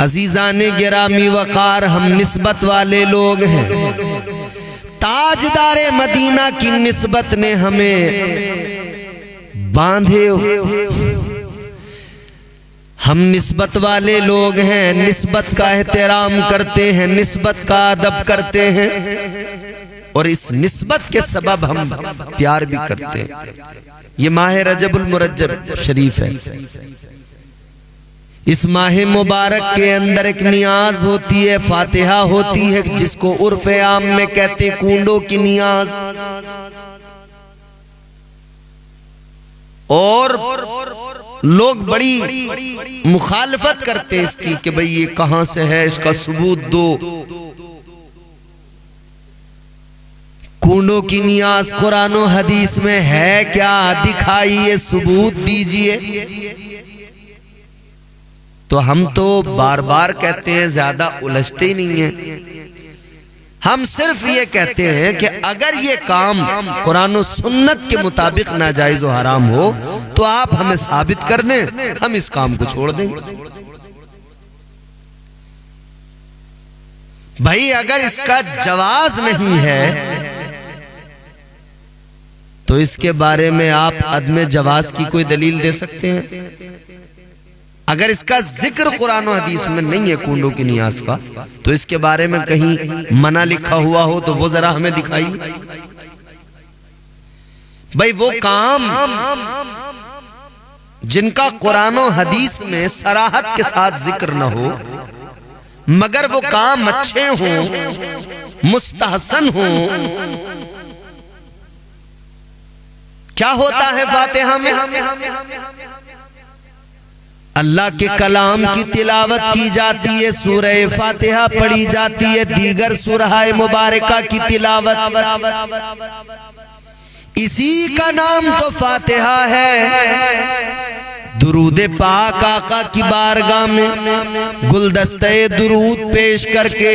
अजीजाने गिरामी वकार, हम निस्बत वाले लोग हैं। ताजदारे मदीना की निस्बत ने हमें बांधे। हम निस्बत वाले लोग हैं, निस्बत का एहतराम करते हैं, निस्बत का अदब करते हैं, और इस निस्बत के सबब हम प्यार भी करते हैं। ये माह रजबुल मुरज्जब शरीफ है। इस माह मुबारक के अंदर एक नियाज होती है, फातिहा होती है, जिसको उर्फ आम में कहते कूंडों की नियाज। और लोग बड़ी मुखालफत करते हैं इसकी कि भाई ये कहां से है, इसका सबूत दो। कूंडों की नियाज कुरान और हदीस में है क्या? दिखाइए, सबूत दीजिए। तो हम तो बार बार कहते हैं, ज्यादा उलझते ही नहीं हैं। हम सिर्फ ये कहते हैं कि अगर ये काम कुरान और सुन्नत के मुताबिक नाजायज और हराम हो तो आप हमें साबित कर दें, हम इस काम को छोड़ देंगे। भाई अगर इसका जवाज नहीं है तो इसके बारे में आप अदम जवाज की कोई दलील दे सकते हैं? अगर इसका जिक्र कुरान और हदीस में नहीं है कूंडों की नियाज का, तो इसके बारे में कहीं मना लिखा हुआ हो तो वो जरा हमें दिखाइए। भाई वो काम जिनका कुरान और हदीस में सराहत के साथ जिक्र न हो, मगर वो काम अच्छे हों, मुस्तहसन हों। क्या होता है फातिहा में? अल्लाह के कलाम की तिलावत की जाती है, सूरह फातिहा पढ़ी जाती है, दीगर सूरह मुबारका की तिलावत। इसी का नाम तो फातिहा है। दुरूद पाक आका की बारगाह में गुलदस्ते दुरूद पेश करके,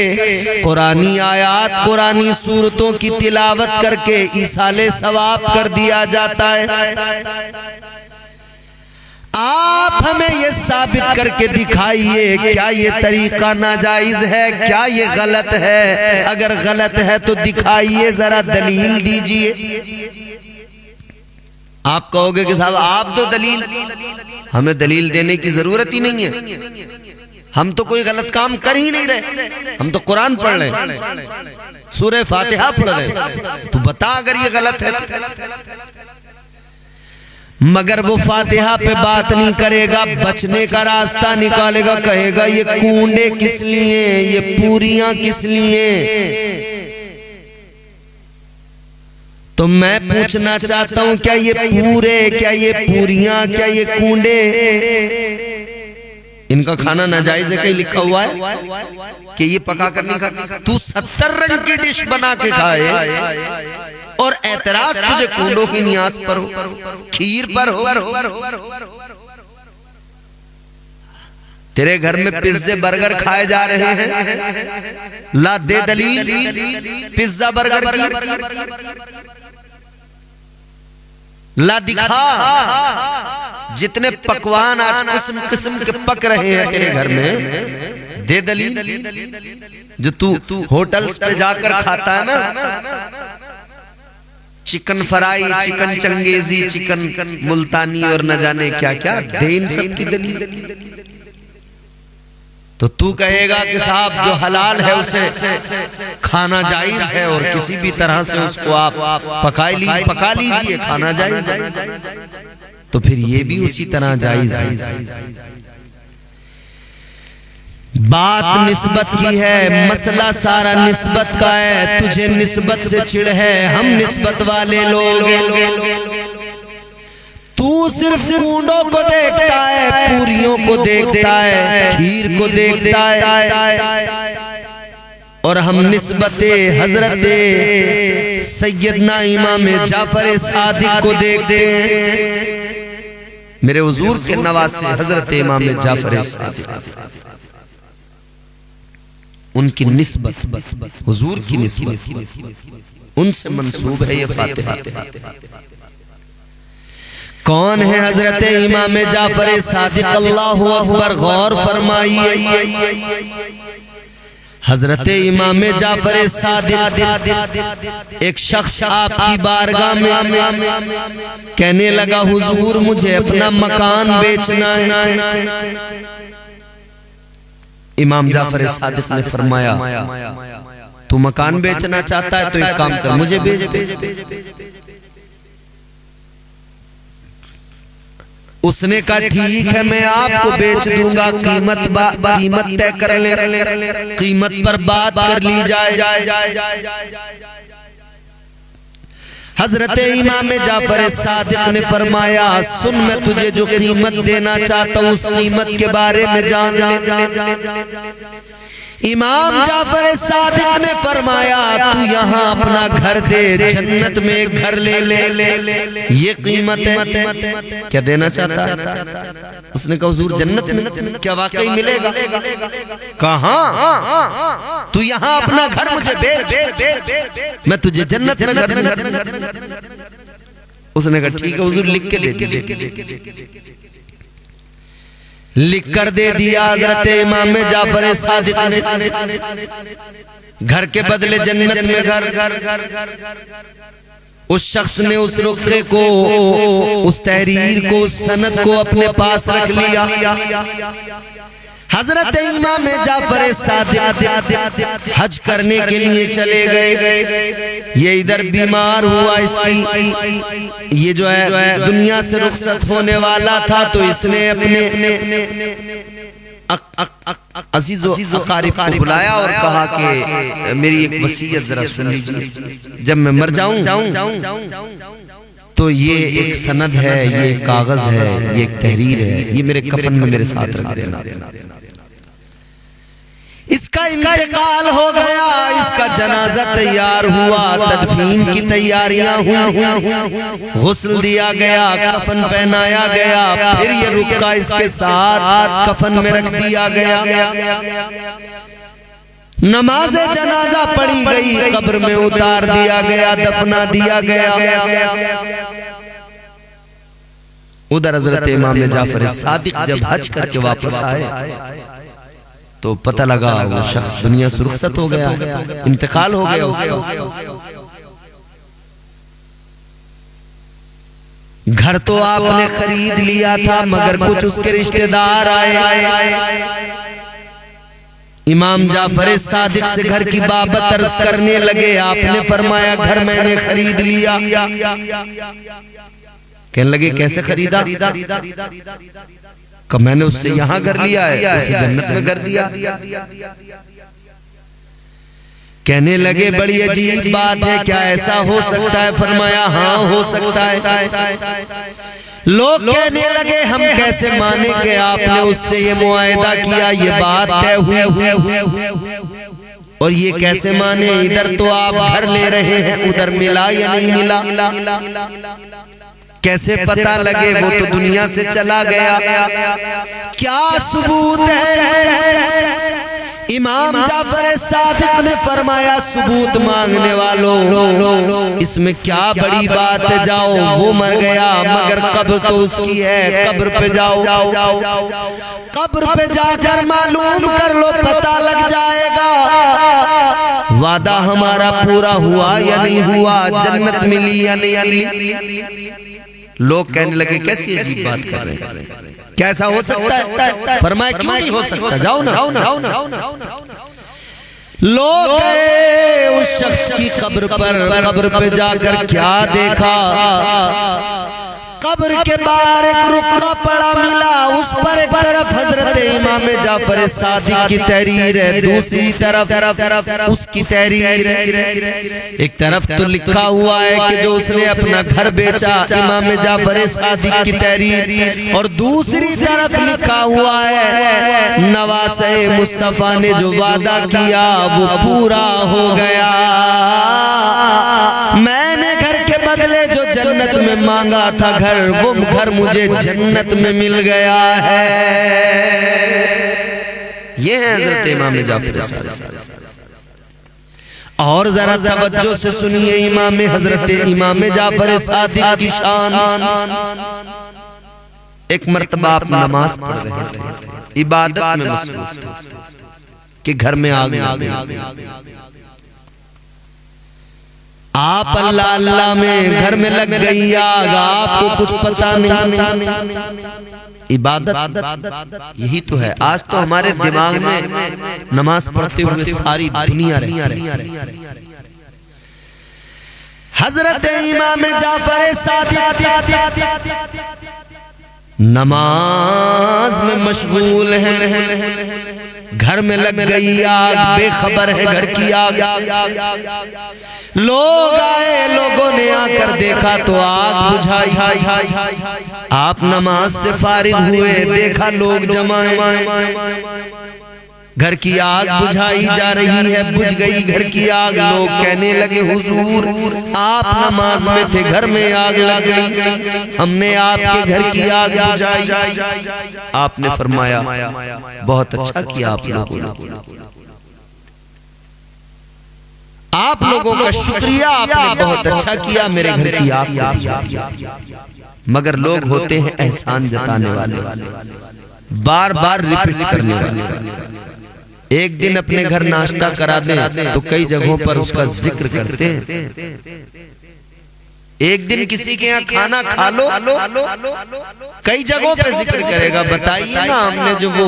कुरानी आयात, कुरानी सूरतों की तिलावत करके ईसाले सवाब कर दिया जाता है। आप हमें ये साबित करके दिखाइए, क्या ये तरीका नाजायज है, क्या ये गलत है? अगर गलत है तो दिखाइए, जरा दलील दीजिए। आप कहोगे कि साहब आप तो दलील, हमें दलील देने की जरूरत ही नहीं है, हम तो कोई गलत काम कर ही नहीं रहे, हम तो कुरान पढ़ रहे हैं, सूरह फातिहा पढ़ रहे हैं। तो बता अगर ये गलत है तो। मगर वो फातिहा पे बात नहीं करेगा, बचने का रास्ता निकालेगा, कहेगा ये कूंडे किस लिए, ये पूरियां किस लिए। तो मैं पूछना चाहता हूं, क्या ये पूरे, क्या ये पूरियां, क्या ये कूंडे, इनका खाना नाजायज है? कहीं लिखा हुआ है कि ये पका कर नहीं खा? तू 70 रंग की डिश बना के खाए और एतराज तुझे कूंडों की नियाज पर हो, खीर पर हो। तेरे घर में पिज्जे बर्गर खाए जा रहे हैं, ला दे दलील पिज्जा बर्गर की, ला दिखा। जितने पकवान आज किस्म किस्म के पक रहे हैं तेरे घर में, दे दलील। जो तू होटल्स पे जाकर खाता है ना, chicken fry, chicken Changezi, chicken Multani और न जाने क्या क्या, दे इन सब की दलील। तो तू कहेगा कि साहब जो हलाल है उसे खाना जायज है और किसी भी तरह से उसको आप पका लीजिए, खाना जायज है। तो फिर ये भी उसी तरह जायज है। बात निस्बत की है, मसला सारा निस्बत का है। तुझे निस्बत से चिढ़ है, हम निस्बत वाले लोग। तू सिर्फ कूंडों को देखता है, पूरियों को देखता है, खीर को देखता है, और हम निस्बते हजरत सैयदना इमाम जाफर सादिक को देखते हैं। मेरे हुजूर के नवासे हजरत इमाम जाफर सादिक, उनकी निस्बत, हुजूर की निस्बत, उनसे मंसूब है ये फातिहा। कौन है हजरत इमाम जाफर सादिक, अल्लाहु अकबर, गौर फरमाइए। हजरत इमाम जाफर सादिक एक शख्स आपकी बारगाह में कहने लगा, हुजूर मुझे अपना मकान बेचना है। इमाम जाफर सादिक ने फरमाया, तू मकान बेचना चाहता है तो एक काम कर, मुझे बेच दे। उसने कहा ठीक है, मैं आपको बेच दूंगा, कीमत तय कर ले, कीमत पर बात कर ली जाए। हजरत इमाम जाफर सादिक ने फरमाया, सुन, मैं तुझे जो कीमत देना चाहता हूँ उस कीमत के बारे में जान ले। इमाम जाफर सादिक ने फरमाया, तू यहाँ अपना घर दे, जन्नत में एक घर ले ले, ये कीमत है। क्या देना चाहता है? उसने कहा, हुजूर जन्नत में, क्या वाकई मिलेगा? कहाँ? तू यहाँ अपना घर मुझे बेच, मैं तुझे जन्नत में घर दूंगा। उसने कहा ठीक है हुजूर, लिख के दे दीजिए। लिख कर दे दिया हजरत इमाम जाफर सादिक ने, घर के बदले जन्नत में घर। उस शख्स ने उस रुक़े को, उस तहरीर को, उस सनद को अपने पास रख लिया। हजरत इमाम जाफर सादिक हज करने के लिए चले गए। ये इधर बीमार हुआ, इसकी ये जो है दुनिया से रुखसत होने वाला था, तो इसने अपने अजीज़ो अकारिब को बुलाया और कहा कि मेरी एक वसीयत जरा सुन लीजिए, जब मैं मर जाऊं तो ये एक सनद है, ये एक कागज है, ये एक तहरीर है, ये मेरे कफन में मेरे साथ रख देना। इसका इंतकाल हो गया, इसका जनाजा तैयार हुआ, तदफीन की तैयारियां हुई, गुस्ल दिया गया, कफन पहनाया गया, फिर ये रुक्का इसके साथ कफन में रख दिया गया। नमाज जनाजा पढ़ी गई, कब्र में उतार दिया गया, दफना दिया गया। उधर हजरत इमाम जाफर सादिक जब हज करके वापस आए तो पता लगा वो शख्स दुनिया से रुखसत हो गया, इंतकाल हो गया उसका। घर तो आपने खरीद लिया था, मगर कुछ उसके रिश्तेदार आए। इमाम जाफर सादिक से घर की बाबत अर्ज करने लगे। आपने फरमाया, घर मैंने खरीद लिया। कहने लगे, कैसे खरीदा? कि मैंने उससे यहाँ घर लिया है, उसे जन्नत में घर दिया। कहने लगे, बड़ी अजीब बात है, क्या ऐसा हो सकता है? फरमाया, हाँ हो सकता है। लोग कहने लगे, हम कैसे माने कि आपने उससे ये मुआहदा किया, ये बात तय हुई, और ये कैसे माने? इधर तो आप घर ले रहे हैं, उधर मिला या नहीं मिला? कैसे पता लगे? वो तो दुनिया से चला गया। क्या सबूत है? इमाम जाफर सादिक ने फरमाया, सबूत मांगने वालों, इसमें क्या बड़ी बात है? जाओ, वो मर गया मगर कब्र तो उसकी है, कब्र पे जाओ, कब्र पे जाकर मालूम कर लो, पता लग जाएगा वादा हमारा पूरा हुआ या नहीं हुआ, जन्नत मिली या नहीं मिली। लोग कहने लगे, कैसी अजीब बात कर रहे हैं, क्या ऐसा हो सकता है? फरमाया, क्यों नहीं हो सकता, जाओ ना। लोग गए उस शख्स की कब्र पर, कब्र पे जाकर क्या देखा? कब्र के बाहर एक रुक्का पड़ा मिला, उस पर एक तरफ हजरत इमाम जाफर सादिक की तहरीर है, दूसरी तरफ उसकी तहरीर है। एक तरफ तो लिखा हुआ है कि जो उसने अपना घर बेचा, इमाम जाफर सादिक की तहरीर, और दूसरी तरफ लिखा हुआ है नवासे मुस्तफा ने जो वादा किया वो पूरा हो गया। मैंने घर के बदले जो जन्नत में मांगा था घर, वो घर मुझे जन्नत में मिल गया है। ये है हजरत इमाम जाफर सादिक। और जरा तवज्जो से सुनिए इमाम हजरत इमाम जाफर सादिक की शान। एक मर्तबा आप नमाज पढ़ रहे थे, इबादत में मसरूफ थे कि घर में आग लग गई। आप अल्लाह अल्लाह में घर में लग गई आग, आपको कुछ पता नहीं। इबादत यही तो है। आज तो हमारे दिमाग में नमाज पढ़ते हुए सारी दुनिया रहती है। हजरत इमाम जाफर सादिक नमाज में मशगूल हैं, घर में लग गई आग, बेखबर है घर की आग से। लोग आए, लोगों ने आकर देखा तो आग बुझाई। आप नमाज से फारिग हुए, देखा लोग जमा हैं, घर की आग बुझाई जा रही है। बुझ गई घर की आग। लोग कहने लगे हुजूर आप नमाज में थे, घर में आग लग गई, हमने आपके घर की आग बुझाई। आपने फरमाया बहुत अच्छा किया आप लोगों ने, आप लोगों का शुक्रिया, आपने बहुत अच्छा किया मेरे घर की आग बुझाई। मगर लोग होते हैं एहसान जताने वाले, बार बार रिपीट करने वाले। एक दिन अपने घर नाश्ता करा दें तो कई जगहों पर उसका जिक्र करते हैं। एक दिन किसी के यहाँ खाना खा लो, कई जगहों पे जिक्र करेगा। बताइए ना हमने जो वो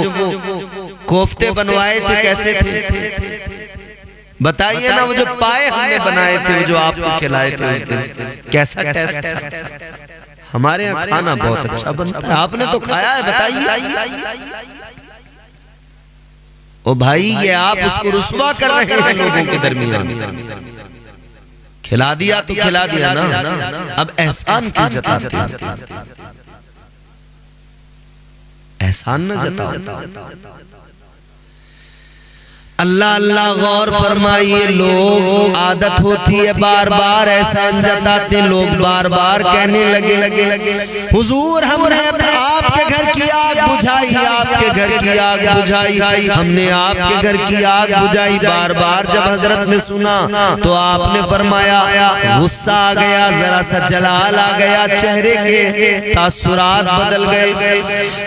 कोफ्ते बनवाए थे कैसे थे, बताइए ना वो जो पाए हमने बनाए थे, वो जो आपको खिलाए थे उस दिन, कैसा टेस्ट है। हमारे यहाँ खाना बहुत अच्छा बनता है, आपने तो खाया है, बताइए। ओ भाई ये आप उसको रुस्वा कर रहे हैं लोगों के दरमियान। खिला दिया तो खिला दिया ना, अब एहसान क्यों जताते हैं? एहसान न जताओ। अल्लाह अल्लाह गौर फरमाइए। लोग आदत होती है बार बार एहसान जताते, लोग बार बार कहने लगे हुजूर हमने आपके घर की आग बुझाई, आपके घर की आग बुझाई, हमने आपके घर की आग बुझाई। बार बार जब हजरत ने सुना तो आपने फरमाया, गुस्सा आ गया, जरा सा जलाल आ गया, चेहरे के तासुरात बदल गए।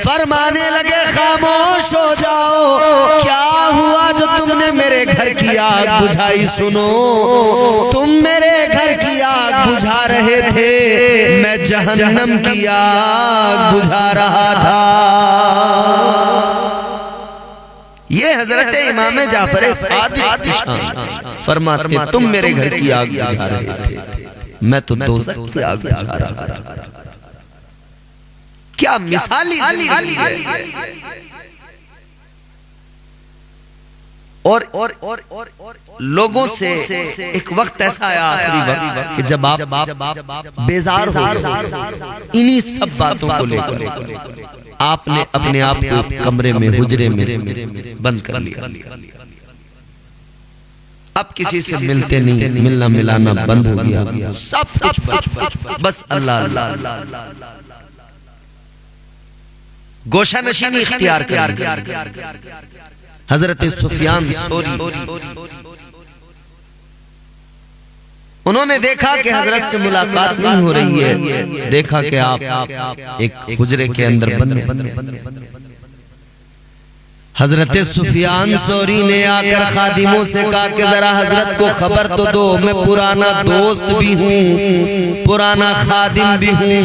फरमाने लगे खामोश हो जाओ, क्या हुआ जो तुमने मेरे घर की आग बुझाई? सुनो, तुम मेरे घर की आग बुझा रहे थे, मैं जहन्नम की आग बुझा रहा था। ये हजरत इमाम जाफर सादिक की शान। फरमाते तुम मेरे घर की आग बुझा रहे थे, मैं तो दोज़ख की आग बुझा रहा था। क्या मिसाली जिंदगी है। और लोगों से एक वक्त ऐसा आया, आखिरी वक्त, कि जब आप बेजार हो गए इन्हीं सब बातों को लेकर, आपने अपने आप को कमरे में, हुजरे में बंद कर लिया। अब किसी से मिलते नहीं, मिलना मिलाना बंद हो गया, सब कुछ बस अल्लाह अल्लाह, गोशा नशीनी इख्तियार कर। हजरत सुफियान सोरी उन्होंने देखा कि हजरत से मुलाकात नहीं हो रही है, देखा कि आप एक हुजरे के अंदर बंद हैं। हजरत सुफियान सोरी ने आकर खादिमों से कहा कि जरा हजरत को खबर तो दो, मैं पुराना दोस्त भी हूँ, पुराना खादिम भी हूँ,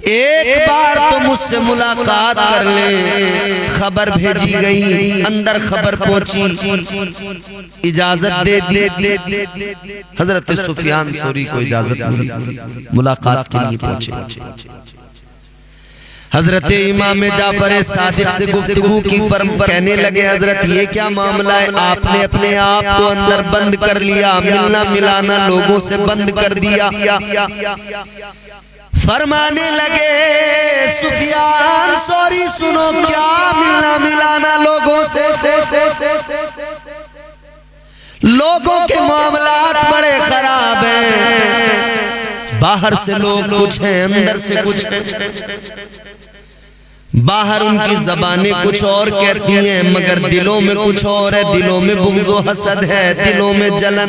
एक बार तो मुझसे मुलाकात कर ले। खबर भेजी गई, अंदर खबर पहुंची, इजाजत दे दी। हजरत सुफियान सोरी को इजाजत मिली, मुलाकात के लिए पहुंचे। हजरत इमाम जाफर सादिक से गुफ्तगू की, फर्म कहने लगे हजरत ये क्या मामला है, आपने अपने आप को अंदर बंद कर लिया, मिलना मिलाना लोगों से बंद कर दिया। फरमाने लगे सुफियान सोरी सुनो, क्या मिलना मिलाना लोगों से? लोगों के मामलात बड़े खराब हैं, बाहर से लोग कुछ हैं, अंदर से कुछ हैं। बाहर उनकी ज़बानें कुछ और कहती हैं, मगर दिलों में कुछ और है, दिलों में बुग़्ज़ व हसद है, दिलों में जलन।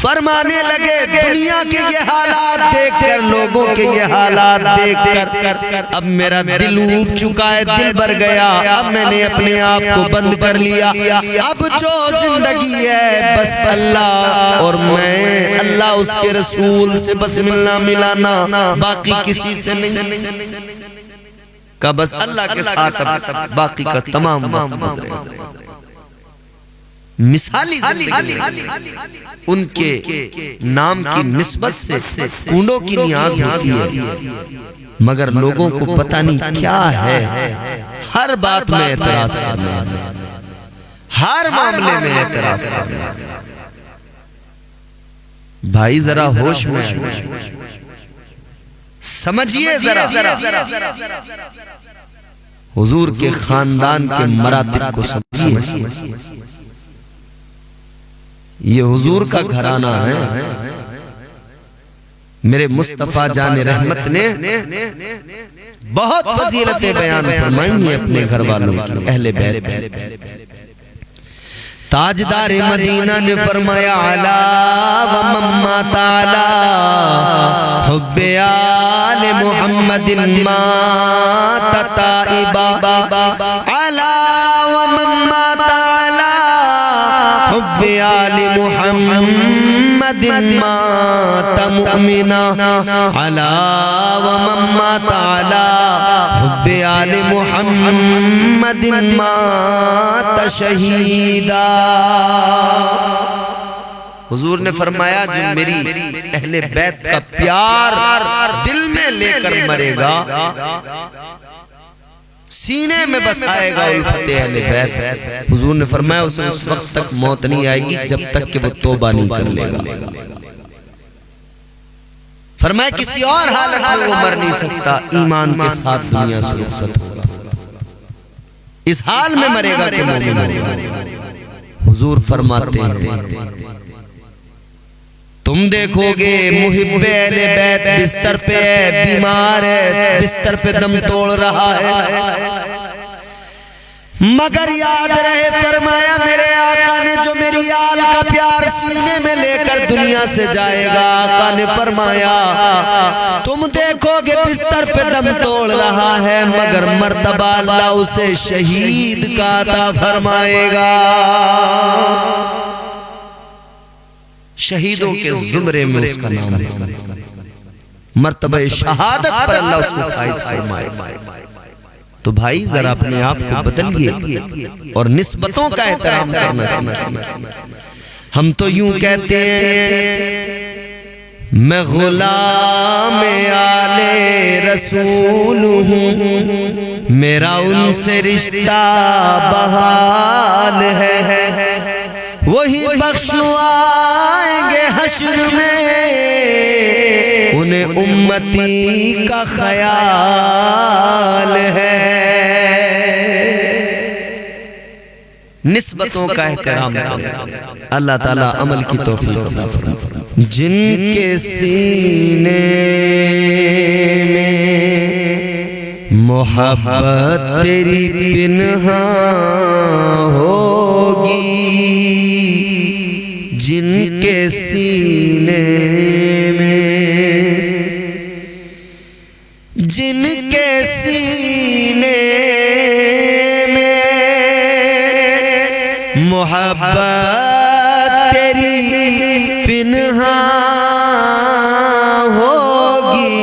फरमाने लगे दुनिया के ये हालात देखकर, लोगों के ये हालात देखकर अब मेरा दिल ऊब चुका है, दिल भर गया। अब मैंने अपने आप को बंद कर लिया। अब जो जिंदगी है बस अल्लाह और मैं, अल्लाह उसके रसूल से बस मिलना मिलाना, बाकी किसी से नहीं का। बस अल्लाह के साथ अब बाकी का तमाम वक्त गुजरेगा। मिसाली जिंदगी उनके नाम की निस्बत से कूड़ों की नियाज होती है, मगर लोगों को पता नहीं क्या है। हर बात में एतराज करना, हर मामले में एतराज करना। भाई जरा होश में समझिए, जरा हुजूर के खानदान के मरातिब को समझिए। ये हुजूर का घराना है। मेरे मुस्तफा जाने रहमत ने बहुत फजीलतें बयान फरमाई हैं अपने घर वालों की, अहले बैत की। ताजदार मदीना ने फरमाया अला व मम्मा ताला हुब्बे आले मुहम्मदिन मा तताइबा, अला व मम्मा ताला हुब्बे आले मुहम्मदिन मा तमुमिना, अला व मम्मा ताला हुब्बे आले मुहम्मदिन मा तशहीदा। हुजूर ने फरमाया जो मेरी अहले बैत का प्यार दिल में लेकर मरेगा, सीने में बसाएगा उल्फते अहले बैत, हुजूर ने फरमाया उसे उस वक्त तक मौत नहीं आएगी जब तक कि वो तौबा नहीं कर लेगा। फरमाया किसी और हालत में वो मर नहीं सकता, ईमान के साथ दुनिया से रुखसत होगा, इस हाल में मरेगा कि मोमिन होगा। हुजूर फरमाते हैं तुम देखोगे मुहिब्बे अहले बैत बिस्तर पे है, बीमार है, बिस्तर पे दम तोड़ रहा है, मगर याद रहे फरमाया मेरे आका ने जो मेरी आल का प्यार सीने में लेकर दुनिया से जाएगा, आका ने फरमाया तुम देखोगे बिस्तर पे दम तोड़ रहा है, मगर मर्तबा अल्लाह उसे शहीद का अता फरमाएगा। शहीदों के जुमरे में उसका नाम है, मर्तबा शहादत पर अल्लाह उसको फाइज फरमाएगा। तो भाई जरा अपने आप को बदलिए और निस्बतों का एहतराम करना सीखिए। हम तो यूं कहते हैं मैं गुलाम आले रसूल हूँ, मेरा उनसे रिश्ता बहाल है, वही बख्शवाएंगे हश्र में, उन्हें उम्मती का ख्याल है। निस्बतों का एहतराम करें, अल्लाह ताला अमल की तौफीक अता फरमाए। जिनके सीने में मोहब्बत तेरी पिन्हा होगी, जिनके सीने में, जिनके सीने में मोहब्बत तेरी पिन्हा होगी,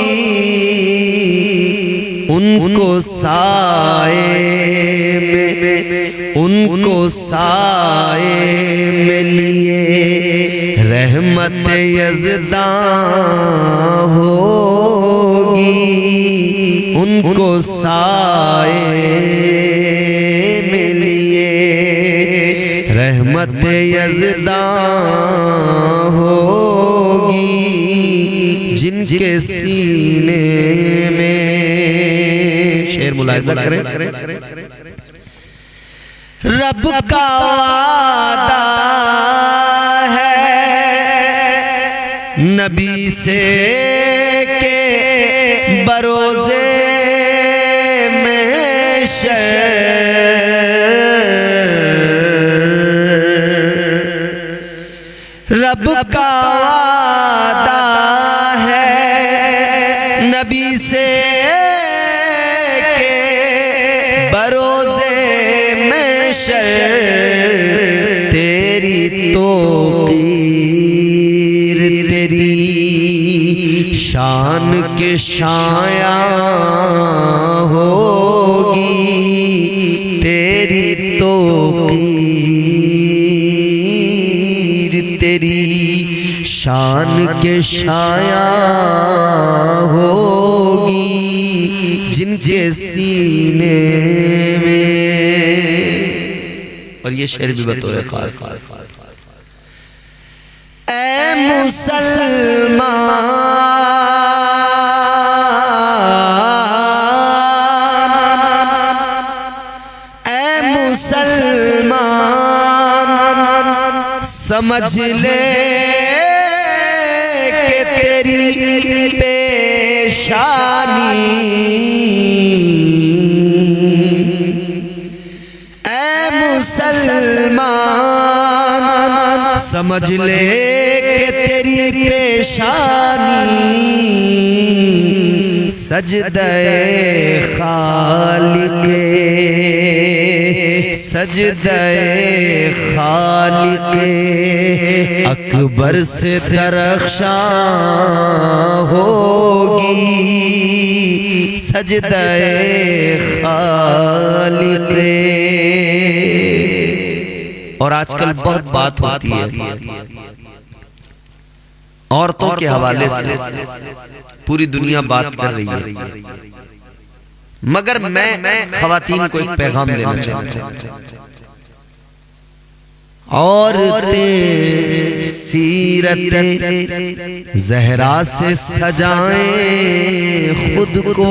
उनको साए में, उनको साए में लिए रहमत यज़दां होगी, उनको साए में लिए रहमत यज़दां होगी, जिनके सीने में। शेर मुलाहिज़ा करें, रब का वादा है नबी से के बरोज़े महशर, रब का वादा है नबी से के बरोज़े महशर तेरी तौक़ीर तेरी शान के शाया होगी, तेरी तौक़ीर तेरी शान के शाया होगी, जिनके सीने में। और ये शेर भी बतौर खास, ऐ मुसलमान, ऐ मुसलमान समझ ले कि तेरी पेशानी, ऐ मुसलमान समझ ले कि तेरी पेशानी सजदे खालिक़े, सजदे खालिक़े अकबर से दरख्शां होगी, सजदे खालिक़े। और आजकल बहुत बात होती है औरतों के हवाले से, पूरी दुनिया बात कर रही है, मगर मैं ख़वातीन को एक पैगाम देना चाहता हूं। औरतें सीरते ज़हरा से सजाएं खुद को,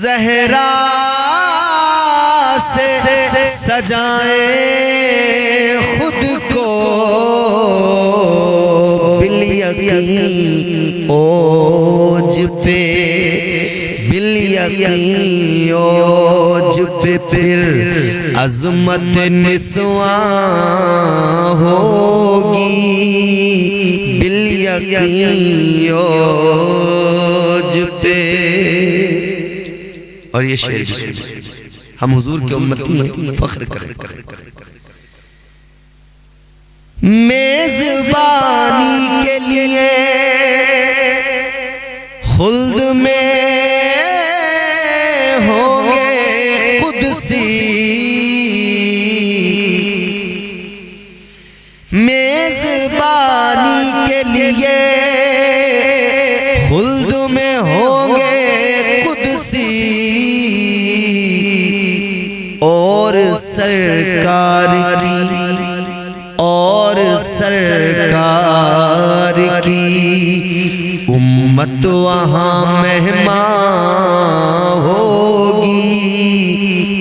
ज़हरा से सजाएं खुद को, बिल यकीन ओज पे, बिल यकीन ओज पे फिर अज़मत निस्वां होगी, बिल यकीन ओज पे। और ये शेर भी सुनिए, हम हुजूर के उम्मती में फख्र करें। मेज़बानी के लिए खुल्द में होंगे कुदसी, मेज़बानी के लिए खुल्द में होंगे कुदसी, और सरकार की, और सरकार की उम्मत वहाँ मेहमान होगी,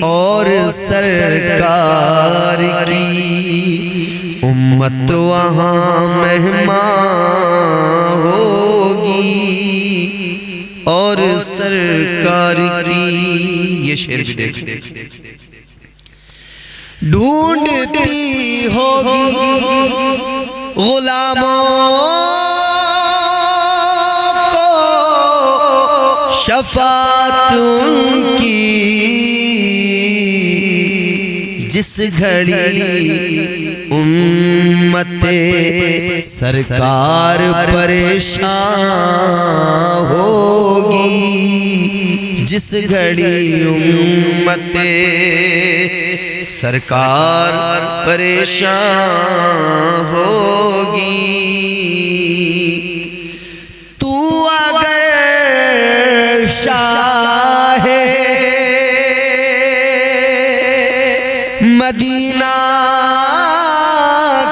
और सरकार की उम्मत वहाँ मेहमान होगी, और सरकार की। ये शेर भी देख, ढूंढती होगी गुलामों को शफाअत उनकी, जिस घड़ी उम्मते सरकार परेशान होगी, जिस घड़ी उम्मते सरकार परेशान होगी। तू अगर शाहे मदीना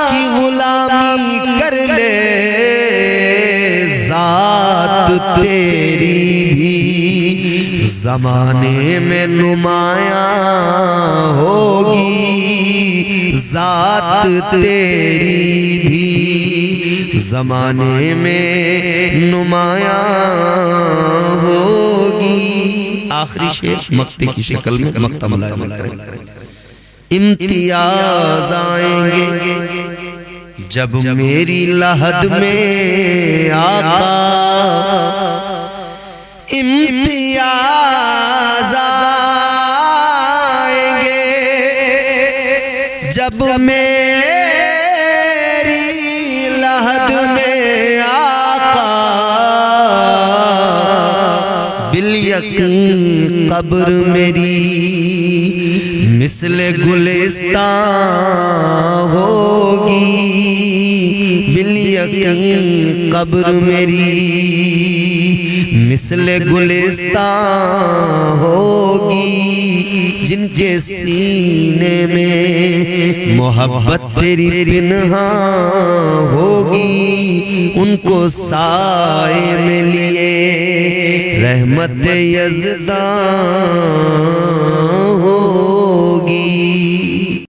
की गुलामी कर ले, जात तेरी भी ज़माने में नुमायां होगी, जात तेरी भी ज़माने में नुमाया होगी। आखिरी शेर मक्ते की शक्ल में, मक्ता मुलाहिज़ा करें। इम्तियाज आएंगे जब मेरी लहद में आका, इम्तियाज आएंगे जब मेरी लहद में आका, बिल यकीन कब्र मेरी मिसले गुलिस्तां होगी, बिल यकीन कब्र मेरी मिसले गुलिस्तां होगी। जिनके सीने में मोहब्बत तेरी पिन्हा होगी, उनको साए में लिए रहमत यज़दां हो